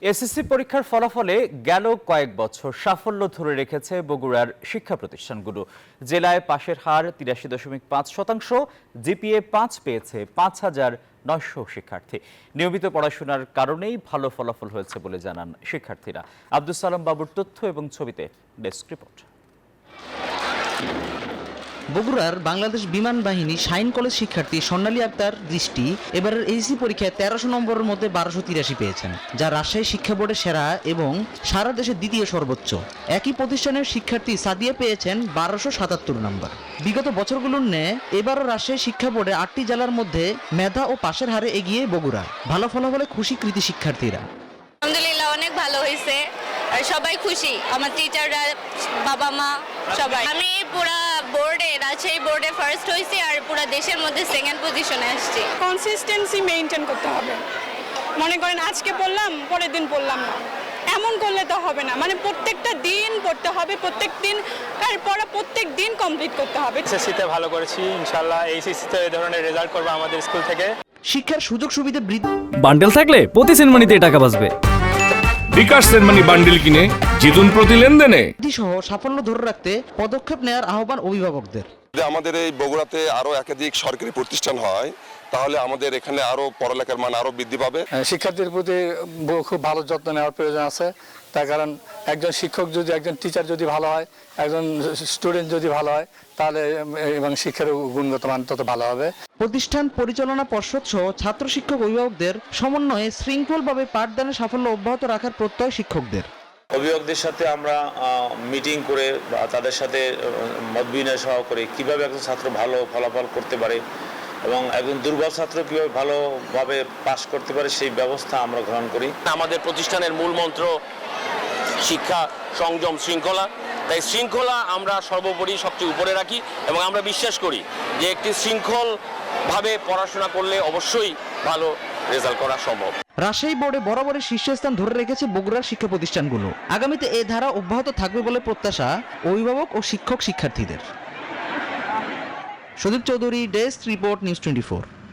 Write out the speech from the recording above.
SSC পরীক্ষার ফলাফলে গেল কয়েক বছর সাফল্য ধরে রেখেছে বগুড়ার শিক্ষা প্রতিষ্ঠানগুলো। জেলায় পাশের হার ৮৩.৫%, জিপিএ ৫ পেয়েছে ৫,৯০০ শিক্ষার্থী। নিয়মিত পড়াশোনার কারণেই ভালো ফলাফল হয়েছে বলে জানান শিক্ষার্থীরা। আব্দুস সালাম বাবুর তথ্য এবং ছবিতে ডেস্ক রিপোর্ট। বগুড়ার বাংলাদেশ বিমান বাহিনী শাইন কলেজ শিক্ষার্থী স্বর্ণালী আক্তার দৃষ্টি এবারের এইচএসসি পরীক্ষায় ১৩০০ নম্বরের মধ্যে ১২৮৩ পেয়েছেন, যা রাজশাহী শিক্ষা বোর্ডের সেরা এবং সারা দেশে দ্বিতীয় সর্বোচ্চ। একই প্রতিষ্ঠানের শিক্ষার্থী সাদিয়া পেয়েছেন ১২৭৭ নম্বর। বিগত বছরগুলোর ন্যায় এবারও রাজশাহী শিক্ষা বোর্ডে ৮টি জেলার মধ্যে মেধা ও পাশের হারে এগিয়ে বগুড়া। ভালো ফলাফলে খুশি কৃতি শিক্ষার্থীরা। আলহামদুলিল্লাহ, অনেক ভালো হয়েছে আর সবাই খুশি, আমার টিচাররা, বাবা মা সবাই। আমি পুরা বোর্ডে, রাজশাহী বোর্ডে ফার্স্ট হয়েছি আর পুরা দেশের মধ্যে সেকেন্ড পজিশনে আসছি। কনসিস্টেন্সি মেইনটেইন করতে হবে। মনে করেন আজকে পড়লাম, পরের দিন পড়লাম না, এমন করলে তো হবে না। মানে প্রত্যেকটা দিন পড়তে হবে, প্রত্যেক দিন পড়া প্রত্যেক দিন কমপ্লিট করতে হবে। এসএসসিতে ভালো করেছি, ইনশাআল্লাহ এইচএসসিতে এই ধরনের রেজাল্ট করবো আমাদের স্কুল থেকে। শিক্ষার সুযোগ সুবিধা বৃদ্ধি। বান্ডেল থাকলে প্রতি সেনমানিতে টাকা বাঁচবে। বিকাশ সেনমানি বান্ডেল কিনে জিতুন প্রতি লেনদেনে। সহ সাফল্য ধরে রাখতে পদক্ষেপ নেওয়ার আহ্বান অভিভাবকদের। যদি আমাদের এই বগুড়াতে আরো একাধিক সরকারি প্রতিষ্ঠান হয় তাহলে আমাদের এখানে আরো পড়ালেখার মান আরো বৃদ্ধি পাবে। শিক্ষার্থীর প্রতি খুব ভালো যত্ন নেওয়ার প্রয়োজন আছে, তার কারণ একজন শিক্ষক যদি, একজন টিচার যদি ভালো হয়, একজন স্টুডেন্ট যদি ভালো হয়, তাহলে এবং শিক্ষার গুণগত মান তত ভালো হবে। প্রতিষ্ঠান পরিচালনা পর্ষদ সহ ছাত্র শিক্ষক অভিভাবকদের সমন্বয়ে শৃঙ্খলভাবে পাঠদানের সাফল্য অব্যাহত রাখার প্রত্যয় শিক্ষকদের। অভিভাবকদের সাথে আমরা মিটিং করে বা তাদের সাথে মত বিনিময় সভা করে কীভাবে একজন ছাত্র ভালো ফলাফল করতে পারে এবং একজন দুর্বল ছাত্র কীভাবে ভালোভাবে পাস করতে পারে সেই ব্যবস্থা আমরা গ্রহণ করি। আমাদের প্রতিষ্ঠানের মূল মন্ত্র শিক্ষা, সংযম, শৃঙ্খলা। তাই শৃঙ্খলা আমরা সর্বোপরি সবচেয়ে উপরে রাখি এবং আমরা বিশ্বাস করি যে একটি শৃঙ্খলভাবে পড়াশোনা করলে অবশ্যই ভালো রেজাল্ট করা সম্ভব। রাজশাহী বোর্ডে বরাবরই শীর্ষস্থান ধরে রেখেছে বগুড়ার শিক্ষা প্রতিষ্ঠানগুলো। আগামীতে এই ধারা অব্যাহত থাকবে বলে প্রত্যাশা অভিভাবক ও শিক্ষক শিক্ষার্থীদের। Sudip Chowdhury, desk report, news 24।